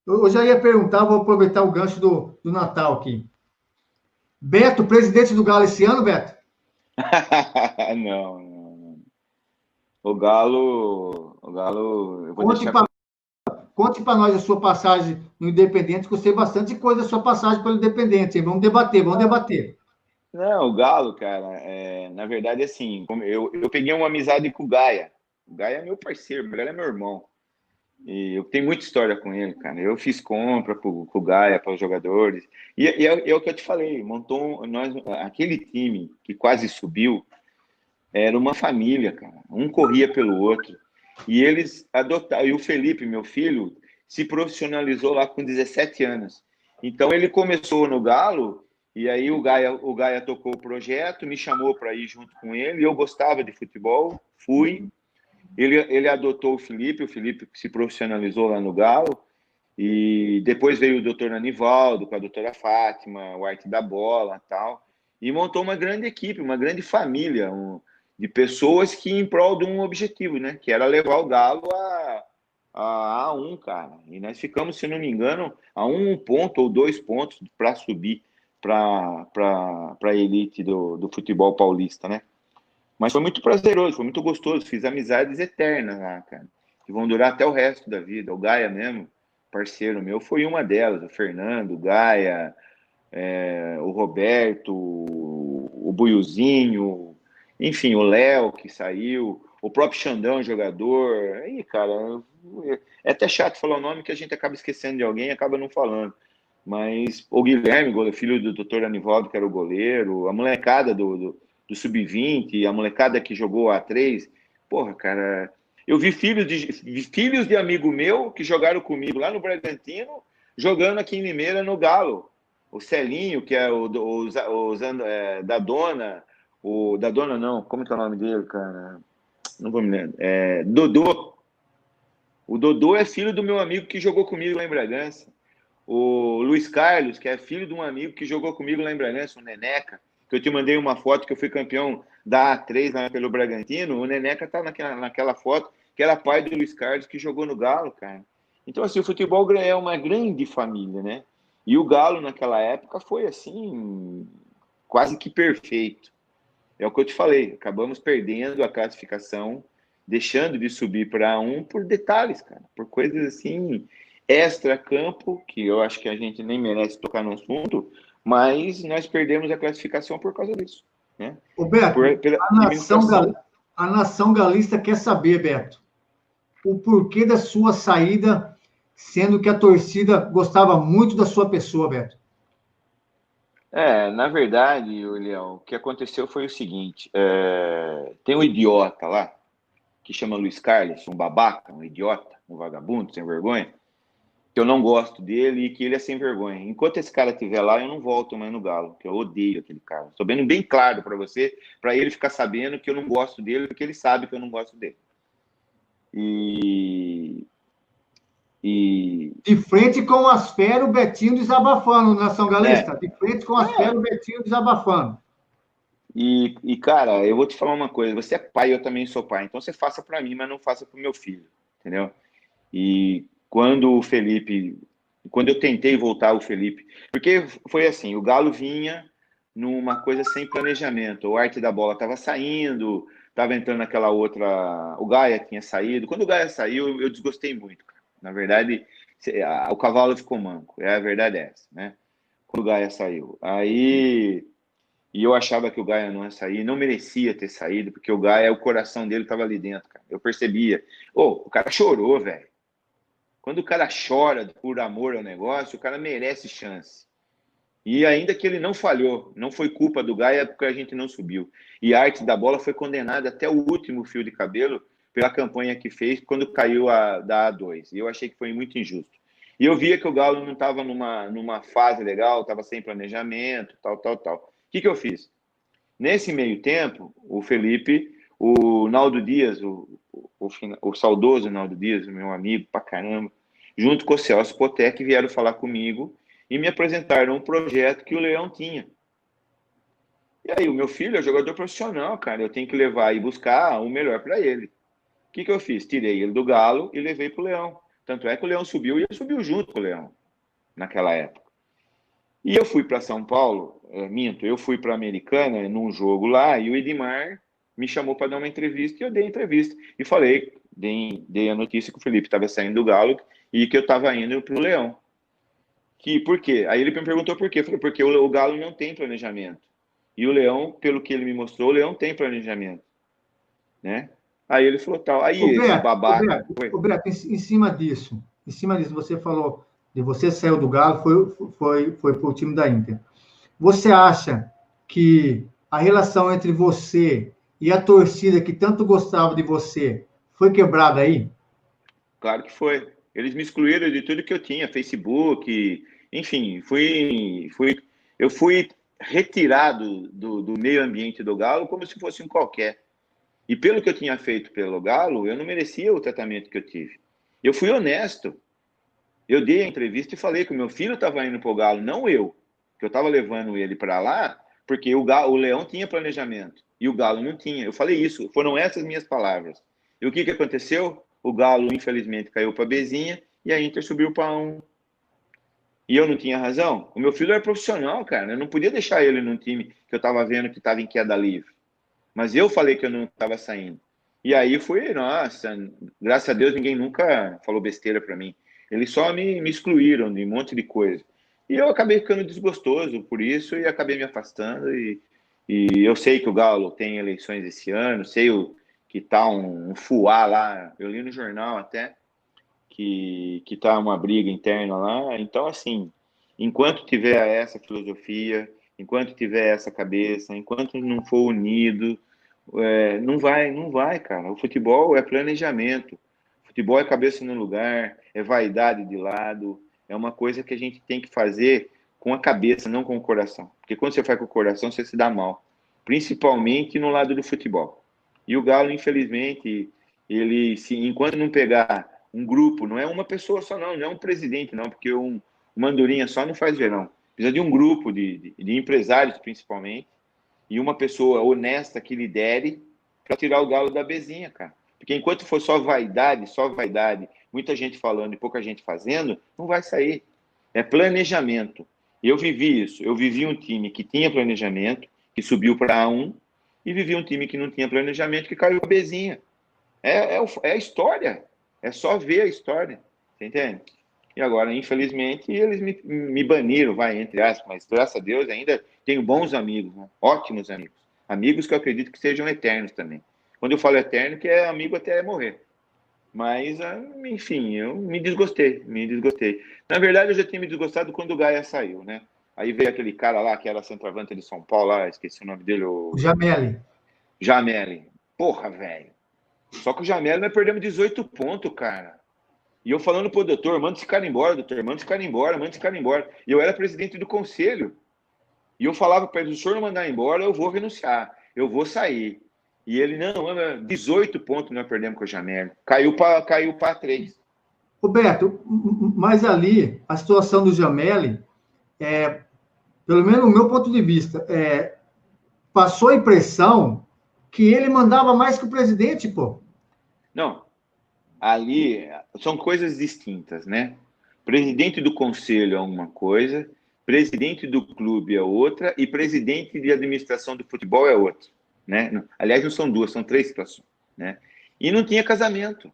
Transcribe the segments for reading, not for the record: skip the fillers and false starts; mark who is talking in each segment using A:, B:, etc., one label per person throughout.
A: Eu já ia perguntar, vou aproveitar o gancho do Natal aqui. Beto, presidente do Galo esse ano, Beto?
B: Não, não. O Galo, eu vou
A: Conte
B: deixar
A: para
B: com.
A: conte para nós a sua passagem no Independente, que eu sei bastante coisa da sua passagem pelo Independente. Hein? Vamos debater, vamos debater.
B: Não, o Galo, cara, na verdade, assim, eu peguei uma amizade com o Gaia. O Gaia é meu parceiro, o Gaia é meu irmão. E eu tenho muita história com ele, cara. Eu fiz compra com o Gaia, para os jogadores. E é o que eu te falei, aquele time que quase subiu, era uma família, cara. Um corria pelo outro. E eles adotaram. E o Felipe, meu filho, se profissionalizou lá com 17 anos. Então ele começou no Galo, e aí o Gaia tocou o projeto, me chamou para ir junto com ele. Eu gostava de futebol, fui. Ele adotou o Felipe se profissionalizou lá no Galo. E depois veio o doutor Anivaldo, com a doutora Fátima, o Arte da Bola tal. E montou uma grande equipe, uma grande família de pessoas que em prol de um objetivo, né? Que era levar o Galo a um, cara. E nós ficamos, se não me engano, a 1 ponto ou 2 pontos para subir para a elite do futebol paulista, né? Mas foi muito prazeroso, foi muito gostoso. Fiz amizades eternas lá, cara, que vão durar até o resto da vida. O Gaia mesmo, parceiro meu, foi uma delas. O Fernando, o Gaia, o Roberto, o Buiuzinho, enfim, o Léo que saiu, o próprio Xandão, jogador. Aí, cara, é até chato falar o nome que a gente acaba esquecendo de alguém e acaba não falando. Mas o Guilherme, filho do doutor Anivaldo, que era o goleiro, a molecada do Sub-20, a molecada que jogou A3, porra, cara, eu vi filhos de amigo meu que jogaram comigo lá no Bragantino, jogando aqui em Limeira no Galo. O Celinho, que é da Dona, o da Dona não, como que é o nome dele, cara? Não vou me lembrar. Dodô. O Dodô é filho do meu amigo que jogou comigo lá em Bragança. O Luiz Carlos, que é filho de um amigo que jogou comigo lá em Bragança, o Neneca, que eu te mandei uma foto que eu fui campeão da A3 lá pelo Bragantino. O Neneca tá naquela foto, que era pai do Luiz Carlos, que jogou no Galo, cara. Então, assim, o futebol é uma grande família, né? E o Galo, naquela época, foi, assim, quase que perfeito. É o que eu te falei, acabamos perdendo a classificação, deixando de subir para um por detalhes, cara, por coisas assim, extra-campo, que eu acho que a gente nem merece tocar no assunto, mas nós perdemos a classificação por causa disso, né?
A: Ô, Beto,
B: Pela administração.
A: A nação galista quer saber, Beto, o porquê da sua saída, sendo que a torcida gostava muito da sua pessoa, Beto.
B: Na verdade, Leão, o que aconteceu foi o seguinte: tem um idiota lá, que chama Luiz Carlos, um babaca, um idiota, um vagabundo, sem vergonha, que eu não gosto dele e que ele é sem vergonha. Enquanto esse cara estiver lá, eu não volto mais no Galo, que eu odeio aquele cara. Estou bem, bem claro para você, para ele ficar sabendo que eu não gosto dele, porque ele sabe que eu não gosto dele. E, e
A: De frente com as feras, o Betinho desabafando, nação galista.
B: é,
A: De frente com as feras,
B: é,
A: o Betinho desabafando.
B: cara, eu vou te falar uma coisa. Você é pai, eu também sou pai. Então você faça para mim, mas não faça para o meu filho, entendeu? E quando eu tentei voltar o Felipe, porque foi assim, o Galo vinha numa coisa sem planejamento. O Arte da Bola estava saindo, estava entrando aquela outra, o Gaia tinha saído. Quando o Gaia saiu, eu desgostei muito, cara. Na verdade, o cavalo ficou manco. A verdade é essa, né? Quando o Gaia saiu. Aí, e eu achava que o Gaia não ia sair, não merecia ter saído, porque o Gaia, o coração dele estava ali dentro, cara. Eu percebia. O cara chorou, velho. Quando o cara chora por amor ao negócio, o cara merece chance. E ainda que ele não falhou, não foi culpa do Gaia porque a gente não subiu. E a Arte da Bola foi condenada até o último fio de cabelo pela campanha que fez quando caiu da A2. E eu achei que foi muito injusto. E eu via que o Galo não estava numa fase legal, estava sem planejamento, tal, tal, tal. O que eu fiz? Nesse meio tempo, o Felipe, o Naldo Dias, o saudoso Naldo Dias, meu amigo pra caramba, junto com o Celso Potec, vieram falar comigo e me apresentaram um projeto que o Leão tinha. E aí, o meu filho é jogador profissional, cara, eu tenho que levar e buscar o melhor para ele. O que eu fiz? Tirei ele do Galo e levei pro Leão. Tanto é que o Leão subiu e ele subiu junto com o Leão, naquela época. E eu fui para São Paulo, eu fui para Americana num jogo lá e o Edmar me chamou para dar uma entrevista e eu dei a entrevista. E falei, dei a notícia que o Felipe estava saindo do Galo e que eu estava indo para o Leão. Por quê? Aí ele me perguntou por quê. Eu falei, porque o Galo não tem planejamento. E o Leão, pelo que ele me mostrou, o Leão tem planejamento. Né? Aí ele falou tal. Aí esse babaca.
A: Roberto, em cima disso, você falou de você saiu do Galo, foi para o time da Inter. Você acha que a relação entre você e a torcida que tanto gostava de você foi quebrada aí?
B: Claro que foi. Eles me excluíram de tudo que eu tinha, Facebook, enfim, eu fui retirado do meio ambiente do Galo como se fosse um qualquer. E pelo que eu tinha feito pelo Galo, eu não merecia o tratamento que eu tive. Eu fui honesto. Eu dei a entrevista e falei que o meu filho estava indo para o Galo, não eu, que eu estava levando ele para lá, porque o Leão tinha planejamento e o Galo não tinha. Eu falei isso, foram essas minhas palavras. E o que aconteceu? O Galo, infelizmente, caiu para Bezinha e a Inter subiu para um. E eu não tinha razão? O meu filho é profissional, cara. Eu não podia deixar ele num time que eu estava vendo que estava em queda livre. Mas eu falei que eu não estava saindo. E aí foi, nossa, graças a Deus ninguém nunca falou besteira para mim. Eles só me excluíram de um monte de coisa. E eu acabei ficando desgostoso por isso e acabei me afastando. E eu sei que o Galo tem eleições esse ano, sei que tá um fuá lá. Eu li no jornal até que tá uma briga interna lá. Então, assim, enquanto tiver essa filosofia, enquanto tiver essa cabeça, enquanto não for unido, não vai, cara. O futebol é planejamento. Futebol é cabeça no lugar, é vaidade de lado, é uma coisa que a gente tem que fazer com a cabeça, não com o coração. Porque quando você faz com o coração, você se dá mal. Principalmente no lado do futebol. E o Galo, infelizmente, enquanto não pegar um grupo, não é uma pessoa só não é um presidente não, porque uma andorinha só não faz verão. Precisa de um grupo de empresários, principalmente, e uma pessoa honesta que lidere para tirar o Galo da bezinha, cara. Porque enquanto for só vaidade, muita gente falando e pouca gente fazendo, não vai sair. É planejamento. Eu vivi isso. Eu vivi um time que tinha planejamento, que subiu para A1, e vivi um time que não tinha planejamento, que caiu a bezinha. É a história. É só ver a história. Você entende? E agora, infelizmente, eles me baniram, vai, entre aspas, mas graças a Deus ainda tenho bons amigos, né? Ótimos amigos. Amigos que eu acredito que sejam eternos também. Quando eu falo eterno, que é amigo até morrer. Mas, enfim, eu me desgostei. Na verdade, eu já tinha me desgostado quando o Gaia saiu, né? Aí veio aquele cara lá, que era centroavante de São Paulo, lá, esqueci o nome dele,
A: O Jameli.
B: Jameli. Porra, velho. Só que o Jameli nós perdemos 18 pontos, cara. E eu falando pro doutor, manda esse cara embora, doutor, manda esse cara embora. E eu era presidente do conselho. E eu falava para ele, se o senhor não mandar embora, eu vou renunciar, eu vou sair. E ele, não, 18 pontos nós perdemos com o Jamel. Caiu para 3.
A: Roberto, mas ali, a situação do Jameli, pelo menos no meu ponto de vista, passou a impressão que ele mandava mais que o presidente, pô.
B: Não, ali são coisas distintas, né? Presidente do conselho é uma coisa, presidente do clube é outra e presidente de administração do futebol é outra, né? Aliás, não são duas, são 3 situações, né? E não tinha casamento.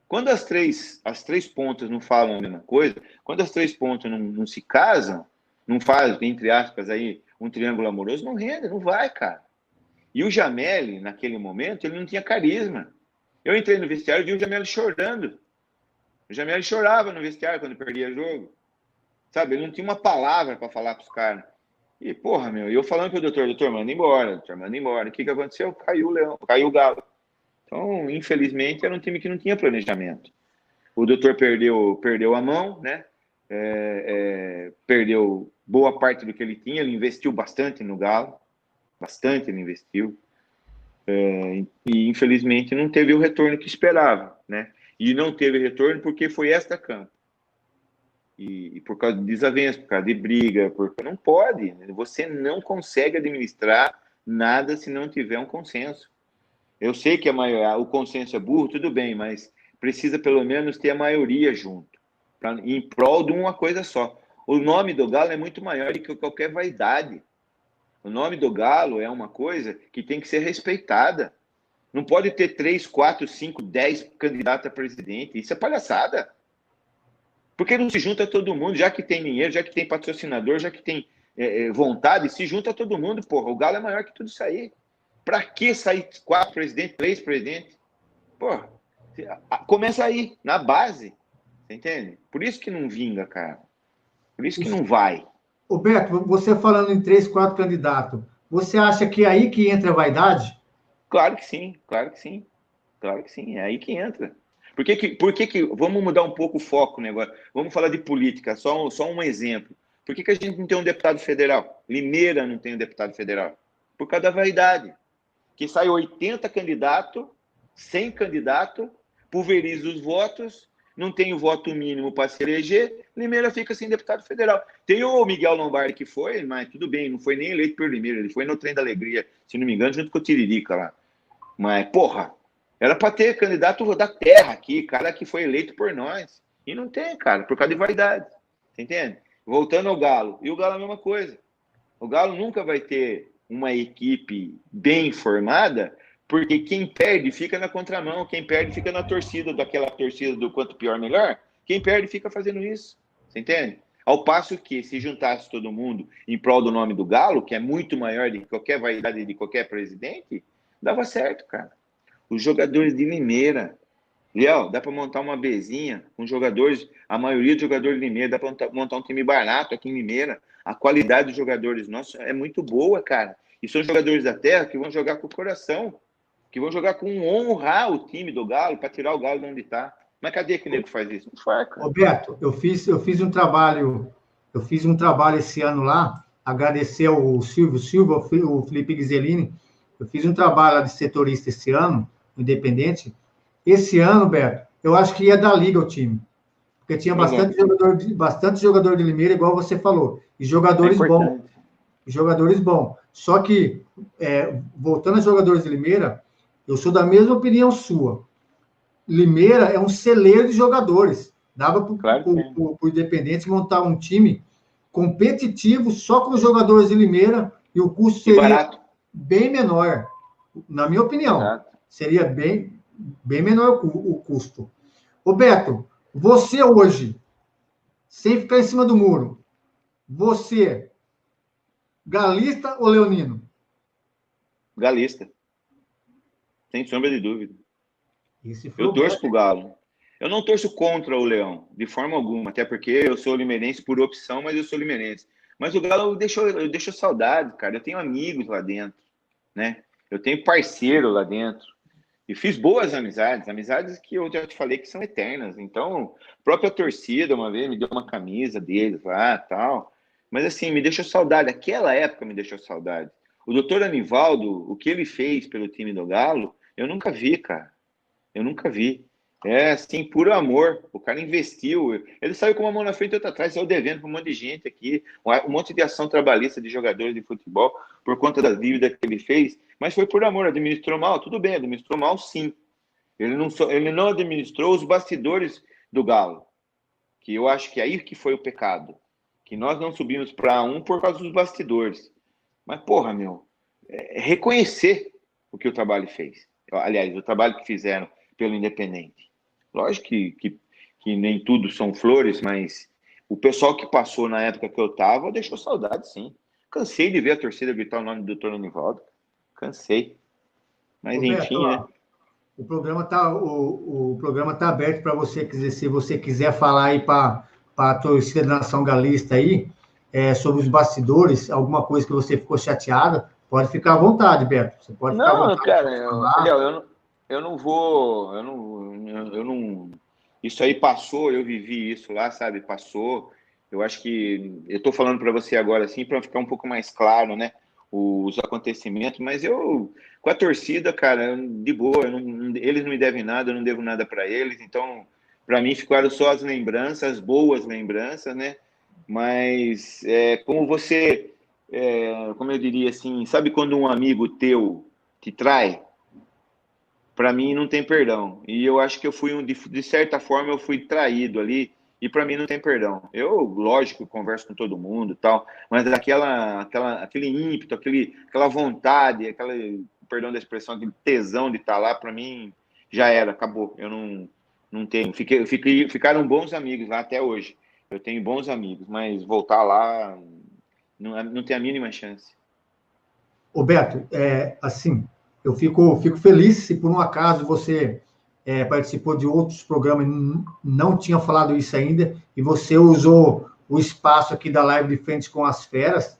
B: Quando as três pontas não falam a mesma coisa, quando as 3 pontas não se casam, não fazem, entre aspas, aí, um triângulo amoroso, não rende, não vai, cara. E o Jameli, naquele momento, ele não tinha carisma. Eu entrei no vestiário e vi o Jameli chorando. O Jameli chorava no vestiário quando perdia jogo. Sabe, ele não tinha uma palavra para falar para os caras. E, porra, eu falando pro doutor, manda embora, manda embora. O que aconteceu? Caiu o Leão, caiu o Galo. Então, infelizmente, era um time que não tinha planejamento. O doutor perdeu a mão, né? Perdeu boa parte do que ele tinha. Ele investiu bastante no Galo. Bastante ele investiu. E, infelizmente, não teve o retorno que esperava, né? E não teve retorno porque foi extra-campo. E por causa de desavenças, por causa de briga, não pode. Você não consegue administrar nada se não tiver um consenso. Eu sei que o consenso é burro, tudo bem, mas precisa pelo menos ter a maioria junto, em prol de uma coisa só. O nome do Galo é muito maior do que qualquer vaidade. O nome do Galo é uma coisa que tem que ser respeitada. Não pode ter 3, 4, 5, 10 candidatos a presidente. Isso é palhaçada. Por que não se junta todo mundo, já que tem dinheiro, já que tem patrocinador, já que tem vontade, se junta todo mundo, porra. O Galo é maior que tudo isso aí. Pra que sair 4 presidentes, 3 presidentes? Porra, começa aí, na base. Você entende? Por isso que não vinga, cara. Por isso que não vai.
A: Ô Beto, você falando em 3, 4 candidatos, você acha que é aí que entra a vaidade?
B: Claro que sim, claro que sim. Claro que sim, é aí que entra. Por que vamos mudar um pouco o foco, né, agora? Vamos falar de política, só um exemplo. Por que a gente não tem um deputado federal? Limeira não tem um deputado federal? Por causa da vaidade. Que sai 80 candidatos, 100 candidatos, pulveriza os votos, não tem o voto mínimo para se eleger, Limeira fica sem deputado federal. Tem o Miguel Lombardi que foi, mas tudo bem, não foi nem eleito por Limeira, ele foi no Trem da Alegria, se não me engano, junto com o Tiririca lá. Mas, porra, era para ter candidato da terra aqui, cara que foi eleito por nós. E não tem, cara, por causa de vaidade. Você entende? Voltando ao Galo. E o Galo é a mesma coisa. O Galo nunca vai ter uma equipe bem formada, porque quem perde fica na contramão, quem perde fica na torcida, daquela torcida do quanto pior, melhor. Quem perde fica fazendo isso. Você entende? Ao passo que, se juntasse todo mundo em prol do nome do Galo, que é muito maior de qualquer vaidade de qualquer presidente, dava certo, cara. Os jogadores de Limeira, Léo, dá para montar uma Bzinha com jogadores, a maioria dos jogadores de Limeira, dá para montar um time barato aqui em Limeira. A qualidade dos jogadores nossos é muito boa, cara. E são jogadores da terra que vão jogar com o coração, que vão jogar com honrar o time do Galo, para tirar o Galo de onde está. Mas cadê que nego faz isso? Não faz, cara.
A: Roberto, eu fiz um trabalho esse ano lá, agradecer ao Silvio Silva, o Felipe Ghiselini. Eu fiz um trabalho lá de setorista esse ano, independente. Esse ano, Beto, eu acho que ia dar liga ao time. Porque tinha bastante jogador de Limeira, igual você falou. E jogadores bons. Jogadores bons. Só que, voltando a jogadores de Limeira, eu sou da mesma opinião sua. Limeira é um celeiro de jogadores. Dava para o Independente montar um time competitivo só com os jogadores de Limeira e o custo seria bem menor. Na minha opinião, seria bem menor o custo. Ô Beto, você hoje, sem ficar em cima do muro, você, galista ou leonino?
B: Galista. Sem sombra de dúvida. Eu torço pro Galo. Eu não torço contra o Leão, de forma alguma, até porque eu sou limeirense por opção, mas eu sou limeirense. Mas o Galo deixou saudade, cara. Eu tenho amigos lá dentro, né? Eu tenho parceiro lá dentro. E fiz boas amizades que eu já te falei que são eternas. Então, a própria torcida, uma vez, me deu uma camisa deles lá e tal. Mas, assim, me deixou saudade. Aquela época me deixou saudade. O doutor Anivaldo, o que ele fez pelo time do Galo, eu nunca vi, cara. Eu nunca vi. É, assim, puro amor. O cara investiu. Ele saiu com uma mão na frente e outra atrás. Saiu devendo para um monte de gente aqui. Um monte de ação trabalhista de jogadores de futebol por conta da dívida que ele fez. Mas foi por amor. Administrou mal? Tudo bem, administrou mal, sim. Ele não administrou os bastidores do Galo. Que eu acho que aí que foi o pecado. Que nós não subimos para um por causa dos bastidores. Mas, porra, meu, reconhecer o que o trabalho fez. Aliás, o trabalho que fizeram pelo Independente. Lógico que nem tudo são flores, mas o pessoal que passou na época que eu estava deixou saudade, sim. Cansei de ver a torcida gritar o nome do Dr. Anivaldo. Cansei. Mas, Roberto, enfim, né?
A: O programa tá aberto para você, se você quiser falar aí para a torcida da Nação Galista aí, sobre os bastidores, alguma coisa que você ficou chateada, pode ficar à vontade, Beto. Você pode ficar à vontade.
B: Cara, eu não vou. Isso aí passou, eu vivi isso lá, sabe? Passou. Eu acho que. Eu estou falando para você agora, assim, para ficar um pouco mais claro, né? Os acontecimentos, mas com a torcida, cara, de boa, eles não me devem nada, eu não devo nada para eles, então, para mim, ficaram só as lembranças, as boas lembranças, né? Mas, como você, como eu diria assim, sabe quando um amigo teu te trai? para mim não tem perdão. E eu acho que eu fui de certa forma eu fui traído ali, e para mim não tem perdão. Eu, lógico, converso com todo mundo e tal, mas aquele ímpeto, aquela vontade, perdão da expressão, aquele tesão de estar lá, para mim já era, acabou. Eu não tenho. Ficaram bons amigos lá até hoje. Eu tenho bons amigos, mas voltar lá não tem a mínima chance.
A: Ô Beto, assim, eu fico feliz se por um acaso você participou de outros programas e não tinha falado isso ainda, e você usou o espaço aqui da live de Frente com as Feras.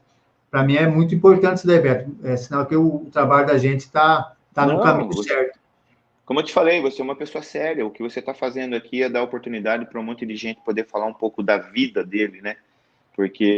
A: Para mim é muito importante isso daí, Beto. É sinal que o trabalho da gente está no caminho
B: Não,
A: certo.
B: como eu te falei, você é uma pessoa séria. O que você está fazendo aqui é dar oportunidade para um monte de gente poder falar um pouco da vida dele, né? Porque